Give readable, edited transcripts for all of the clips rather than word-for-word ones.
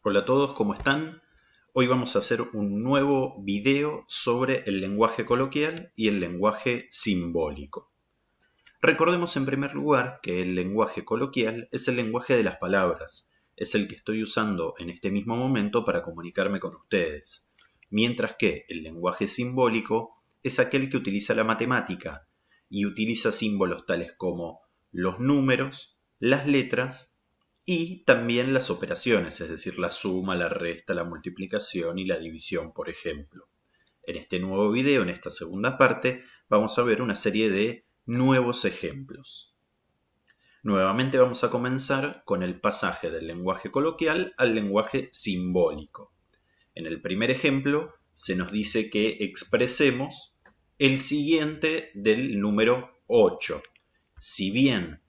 Hola a todos, ¿cómo están? Hoy vamos a hacer un nuevo video sobre el lenguaje coloquial y el lenguaje simbólico. Recordemos en primer lugar que el lenguaje coloquial es el lenguaje de las palabras, es el que estoy usando en este mismo momento para comunicarme con ustedes, mientras que el lenguaje simbólico es aquel que utiliza la matemática y utiliza símbolos tales como los números, las letras y también las operaciones, es decir, la suma, la resta, la multiplicación y la división, por ejemplo. En este nuevo video, en esta segunda parte, vamos a ver una serie de nuevos ejemplos. Nuevamente vamos a comenzar con el pasaje del lenguaje coloquial al lenguaje simbólico. En el primer ejemplo se nos dice que expresemos el siguiente del número 8. Si bien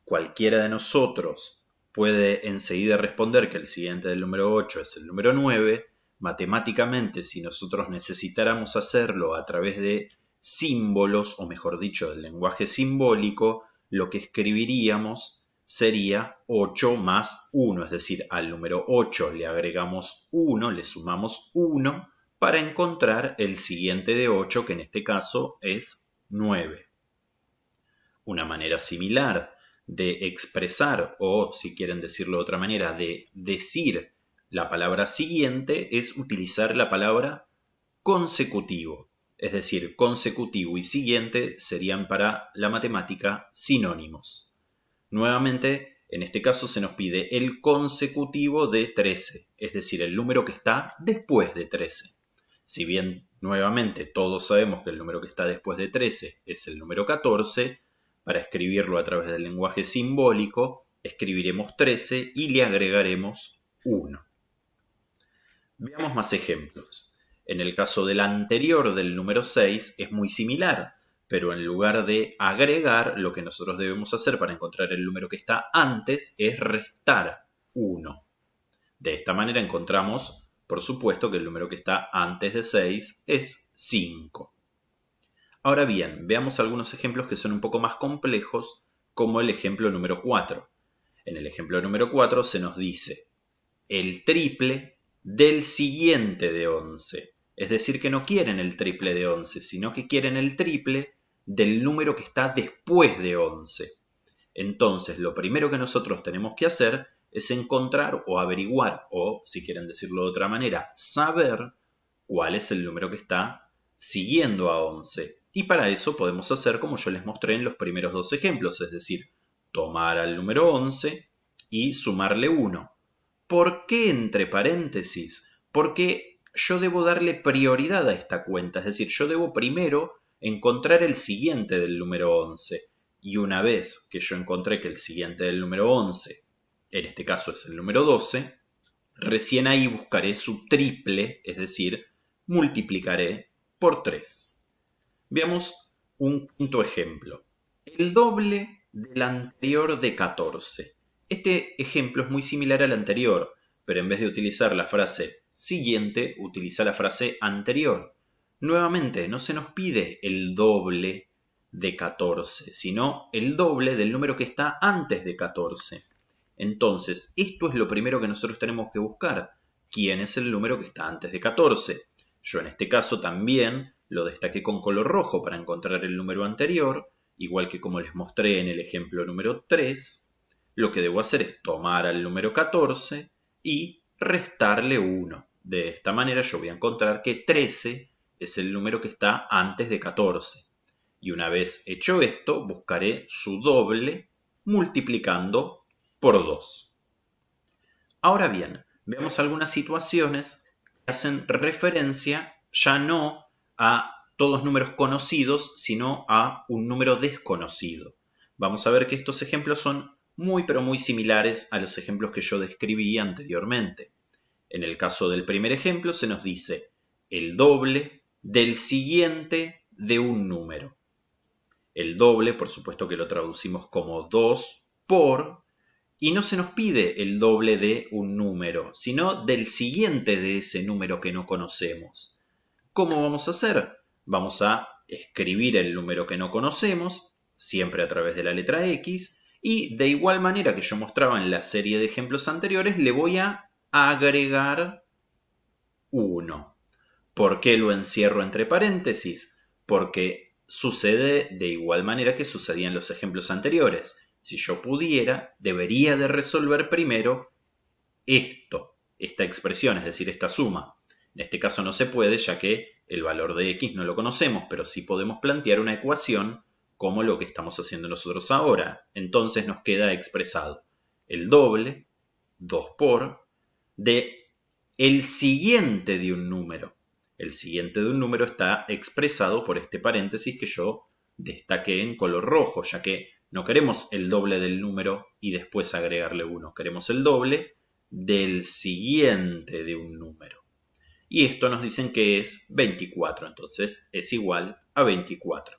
cualquiera de nosotros puede enseguida responder que el siguiente del número 8 es el número 9, matemáticamente, si nosotros necesitáramos hacerlo a través de símbolos, o mejor dicho, del lenguaje simbólico, lo que escribiríamos sería 8 más 1, es decir, al número 8 le agregamos 1, le sumamos 1, para encontrar el siguiente de 8, que en este caso es 9. Una manera similar de expresar, o si quieren decirlo de otra manera, de decir la palabra siguiente es utilizar la palabra consecutivo. Es decir, consecutivo y siguiente serían para la matemática sinónimos. Nuevamente, en este caso se nos pide el consecutivo de 13, es decir, el número que está después de 13. Si bien, nuevamente, todos sabemos que el número que está después de 13 es el número 14, para escribirlo a través del lenguaje simbólico, escribiremos 13 y le agregaremos 1. Veamos más ejemplos. En el caso del anterior del número 6 es muy similar, pero en lugar de agregar, lo que nosotros debemos hacer para encontrar el número que está antes es restar 1. De esta manera encontramos, por supuesto, que el número que está antes de 6 es 5. Ahora bien, veamos algunos ejemplos que son un poco más complejos, como el ejemplo número 4. En el ejemplo número 4 se nos dice el triple del siguiente de 11. Es decir, que no quieren el triple de 11, sino que quieren el triple del número que está después de 11. Entonces, lo primero que nosotros tenemos que hacer es encontrar o averiguar, o si quieren decirlo de otra manera, saber cuál es el número que está siguiendo a 11. Y para eso podemos hacer como yo les mostré en los primeros dos ejemplos, es decir, tomar al número 11 y sumarle 1. ¿Por qué entre paréntesis? Porque yo debo darle prioridad a esta cuenta, es decir, yo debo primero encontrar el siguiente del número 11. Y una vez que yo encontré que el siguiente del número 11, en este caso es el número 12, recién ahí buscaré su triple, es decir, multiplicaré por 3. Veamos un quinto ejemplo. El doble del anterior de 14. Este ejemplo es muy similar al anterior, pero en vez de utilizar la frase siguiente, utiliza la frase anterior. Nuevamente, no se nos pide el doble de 14, sino el doble del número que está antes de 14. Entonces, esto es lo primero que nosotros tenemos que buscar. ¿Quién es el número que está antes de 14? Yo en este caso también lo destaqué con color rojo para encontrar el número anterior, igual que como les mostré en el ejemplo número 3. Lo que debo hacer es tomar al número 14 y restarle 1. De esta manera yo voy a encontrar que 13 es el número que está antes de 14. Y una vez hecho esto, buscaré su doble multiplicando por 2. Ahora bien, veamos algunas situaciones que hacen referencia ya no a todos números conocidos, sino a un número desconocido. Vamos a ver que estos ejemplos son muy pero muy similares a los ejemplos que yo describí anteriormente. En el caso del primer ejemplo se nos dice el doble del siguiente de un número. El doble, por supuesto que lo traducimos como 2 por, y no se nos pide el doble de un número, sino del siguiente de ese número que no conocemos. ¿Cómo vamos a hacer? Vamos a escribir el número que no conocemos, siempre a través de la letra X, y de igual manera que yo mostraba en la serie de ejemplos anteriores, le voy a agregar 1. ¿Por qué lo encierro entre paréntesis? Porque sucede de igual manera que sucedía en los ejemplos anteriores. Si yo pudiera, debería de resolver primero esta expresión, es decir, esta suma. En este caso no se puede, ya que el valor de x no lo conocemos, pero sí podemos plantear una ecuación como lo que estamos haciendo nosotros ahora. Entonces nos queda expresado el doble, 2 por, de el siguiente de un número. El siguiente de un número está expresado por este paréntesis que yo destaqué en color rojo, ya que no queremos el doble del número y después agregarle 1. Queremos el doble del siguiente de un número. Y esto nos dicen que es 24, entonces es igual a 24.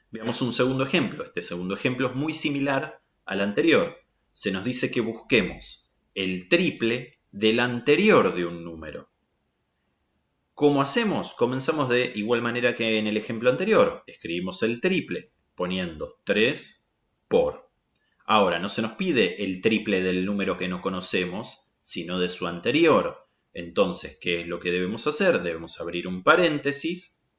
Veamos un segundo ejemplo. Este segundo ejemplo es muy similar al anterior. Se nos dice que busquemos el triple del anterior de un número. ¿Cómo hacemos? Comenzamos de igual manera que en el ejemplo anterior. Escribimos el triple poniendo 3 por. Ahora, no se nos pide el triple del número que no conocemos, sino de su anterior. Entonces, ¿qué es lo que debemos hacer? Debemos abrir un paréntesis,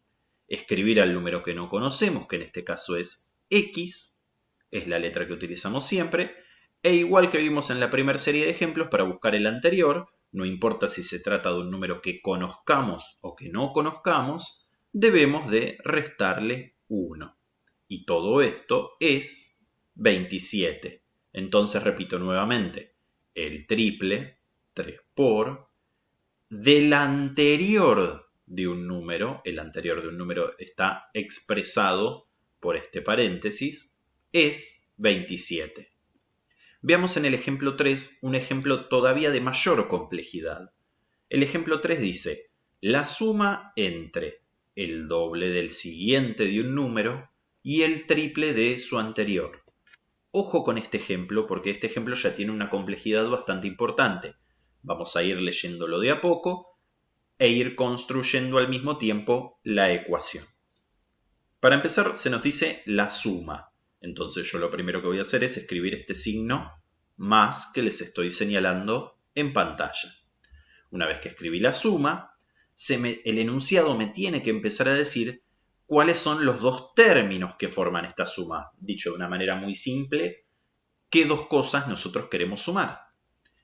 escribir al número que no conocemos, que en este caso es x, es la letra que utilizamos siempre, e igual que vimos en la primera serie de ejemplos, para buscar el anterior, no importa si se trata de un número que conozcamos o que no conozcamos, debemos de restarle 1. Y todo esto es 27. Entonces repito nuevamente, el triple, 3 por, del anterior de un número, el anterior de un número está expresado por este paréntesis, es 27. Veamos en el ejemplo 3 un ejemplo todavía de mayor complejidad. El ejemplo 3 dice, la suma entre el doble del siguiente de un número y el triple de su anterior. Ojo con este ejemplo, porque este ejemplo ya tiene una complejidad bastante importante. Vamos a ir leyéndolo de a poco e ir construyendo al mismo tiempo la ecuación. Para empezar, se nos dice la suma. Entonces yo lo primero que voy a hacer es escribir este signo más que les estoy señalando en pantalla. Una vez que escribí la suma, el enunciado me tiene que empezar a decir cuáles son los dos términos que forman esta suma. Dicho de una manera muy simple, ¿qué dos cosas nosotros queremos sumar?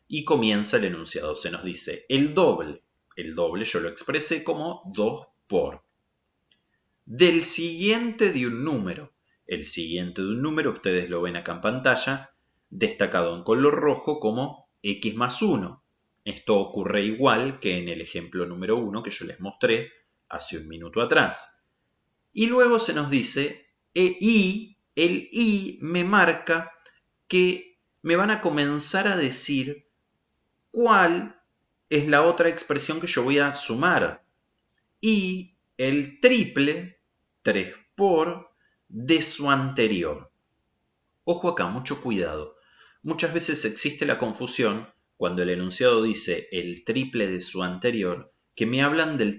Y comienza el enunciado. Se nos dice el doble. El doble yo lo expresé como 2 por. Del siguiente de un número. El siguiente de un número, ustedes lo ven acá en pantalla, destacado en color rojo como x más 1. Esto ocurre igual que en el ejemplo número 1 que yo les mostré hace un minuto atrás. Y luego se nos dice el i me marca que me van a comenzar a decir cuál es la otra expresión que yo voy a sumar. Y el triple, 3 por, de su anterior. Ojo acá, mucho cuidado. Muchas veces existe la confusión cuando el enunciado dice el triple de su anterior, que me hablan del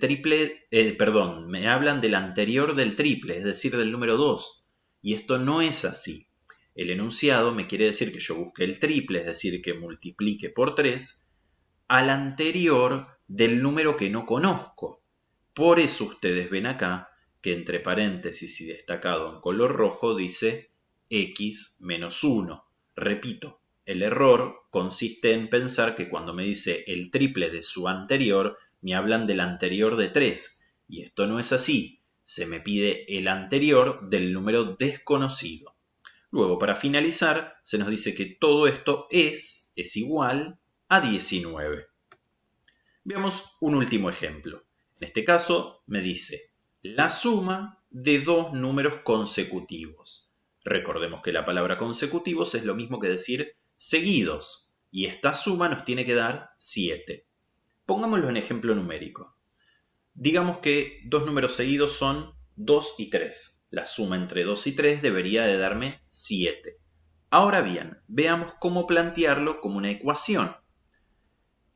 me hablan del anterior del triple, es decir, del número 2. Y esto no es así. El enunciado me quiere decir que yo busque el triple, es decir, que multiplique por 3, al anterior del número que no conozco. Por eso ustedes ven acá que entre paréntesis y destacado en color rojo dice x menos 1. Repito, el error consiste en pensar que cuando me dice el triple de su anterior, me hablan del anterior de 3. Y esto no es así. Se me pide el anterior del número desconocido. Luego, para finalizar, se nos dice que todo esto es igual a 19. Veamos un último ejemplo. En este caso me dice la suma de dos números consecutivos. Recordemos que la palabra consecutivos es lo mismo que decir seguidos, y esta suma nos tiene que dar 7. Pongámoslo en ejemplo numérico. Digamos que dos números seguidos son 2 y 3. La suma entre 2 y 3 debería de darme 7. Ahora bien, veamos cómo plantearlo como una ecuación.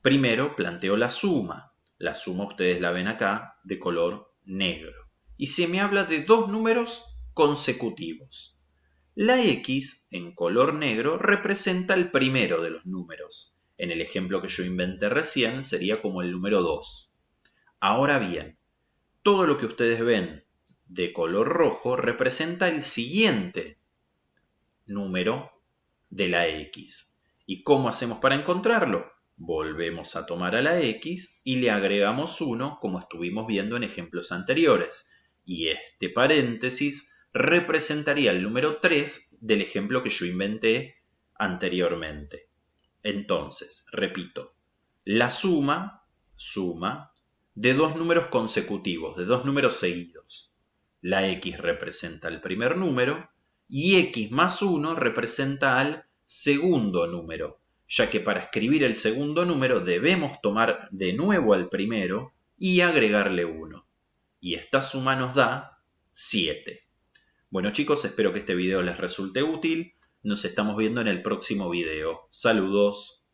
Primero planteo la suma. La suma ustedes la ven acá de color negro. Y se me habla de dos números consecutivos. La X en color negro representa el primero de los números. En el ejemplo que yo inventé recién sería como el número 2. Ahora bien, todo lo que ustedes ven de color rojo representa el siguiente número de la X. ¿Y cómo hacemos para encontrarlo? Volvemos a tomar a la X y le agregamos 1 como estuvimos viendo en ejemplos anteriores. Y este paréntesis representaría el número 3 del ejemplo que yo inventé anteriormente. Entonces, repito, la suma de dos números consecutivos, de dos números seguidos. La X representa el primer número y X más 1 representa al segundo número, ya que para escribir el segundo número debemos tomar de nuevo al primero y agregarle 1. Y esta suma nos da 7. Bueno chicos, espero que este video les resulte útil. Nos estamos viendo en el próximo video. Saludos.